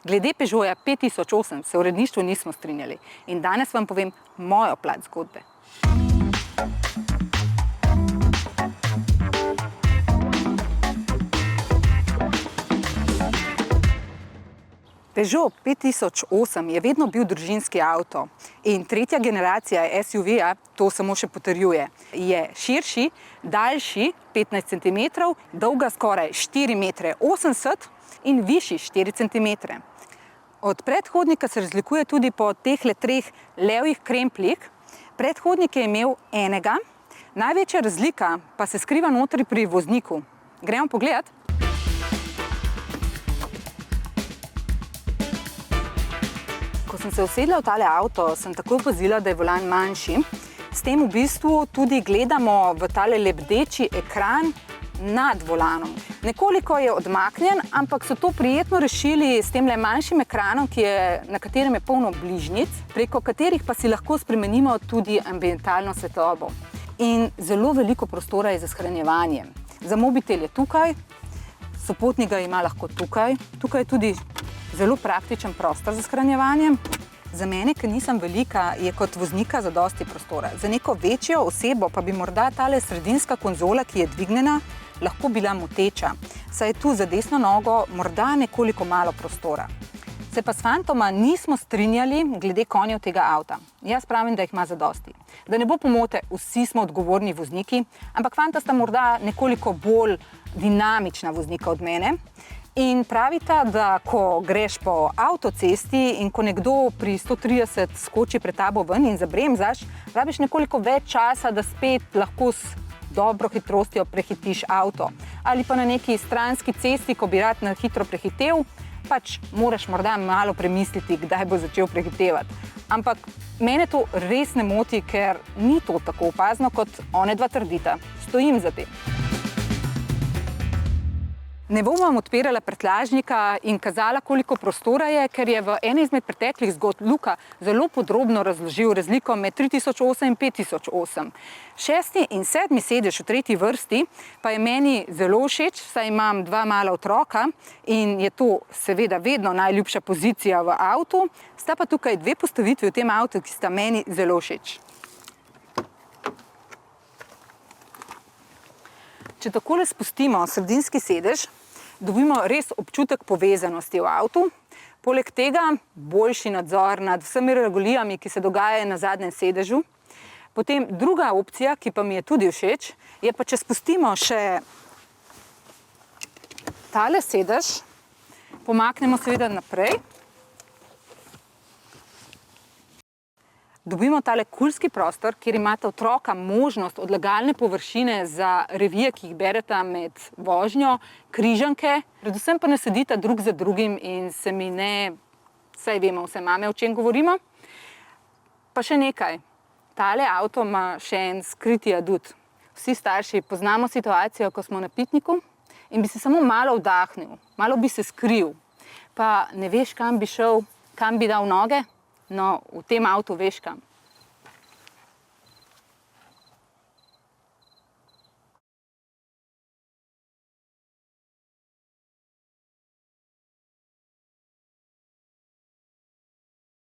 Glede Peugeota 5008 se v uredništvu nismo strinjali in danes vam povem mojo plat zgodbe. Peugeot 5008 je vedno bil družinski avto in tretja generacija SUV-ja to samo še potrjuje. Je širši, daljši 15 cm, dolga skoraj 4,80 m in višji 4 cm. Od predhodnika se razlikuje tudi po tehle treh levjih krempljih. Predhodnik je imel enega, največja razlika pa se skriva notri pri vozniku. Gremo pogledat? Ko sem se usedla v tale avto, sem takoj opazila, da je volan manjši. S tem v bistvu tudi gledamo v tale lebdeči ekran nad volanom. Nekoliko je odmaknjen, ampak so to prijetno rešili s temle manjšim ekranom, na katerem je polno bližnjic, preko katerih pa si lahko spremenimo tudi ambientalno svetlobo. In zelo veliko prostora je za shranjevanje. Za mobitel je tukaj, sopotnik ga ima lahko tukaj. Tukaj je tudi zelo praktičen prostor za shranjevanje. Za mene, ker nisem velika, je kot voznika zadosti prostora. Za neko večjo osebo pa bi morda tale sredinska konzola, ki je dvignjena, lahko bila moteča. Saj je tu za desno nogo morda nekoliko malo prostora. Se pa s fantoma nismo strinjali glede konjev tega avta. Jaz pravim, da jih ima zadosti. Da ne bo pomote, vsi smo odgovorni vozniki, ampak fanta sta morda nekoliko bolj dinamična voznika od mene. In pravita, da ko greš po avtocesti in ko nekdo pri 130 skoči pred tabo ven in zabremzaš, rabiš nekoliko več časa, da spet lahko s dobro hitrostjo prehitiš avto. Ali pa na neki stranski cesti, ko bi rad na hitro prehitel, pač moraš morda malo premisliti, kdaj bo začel prehitevati. Ampak mene to res ne moti, ker ni to tako opazno, kot one dva trdita. Stojim za tem. Ne bom vam odpirala prtljažnika in kazala, koliko prostora je, ker je v eni izmed preteklih zgodb Luka zelo podrobno razložil razliko med 3008 in 5008. 6. in 7. sedež v tretji vrsti pa je meni zelo všeč, saj imam dva mala otroka in je to seveda vedno najljubša pozicija v avtu. Sta pa tukaj dve postavitvi v tem avtu, ki sta meni zelo všeč. Če takole spustimo sredinski sedež, dobimo res občutek povezanosti v avtu. Poleg tega boljši nadzor nad vsemi regolijami, ki se dogajajo na zadnjem sedežu. Potem druga opcija, ki pa mi je tudi všeč, je pa, če spustimo še tale sedež, pomaknemo seveda naprej. Dobimo tale kulski prostor, kjer imata otroka možnost odlagalne površine za revije, ki jih bereta med vožnjo, križanke. Predvsem pa ne sedita drug za drugim in se mi ne, saj vemo vse mame, o čem govorimo. Pa še nekaj, tale avto ima še en skriti adut. Vsi starši poznamo situacijo, ko smo na pitniku in bi se samo malo vdahnil, malo bi se skril. Pa ne veš, kam bi šel, kam bi dal noge. No, v tem avtu veš kam.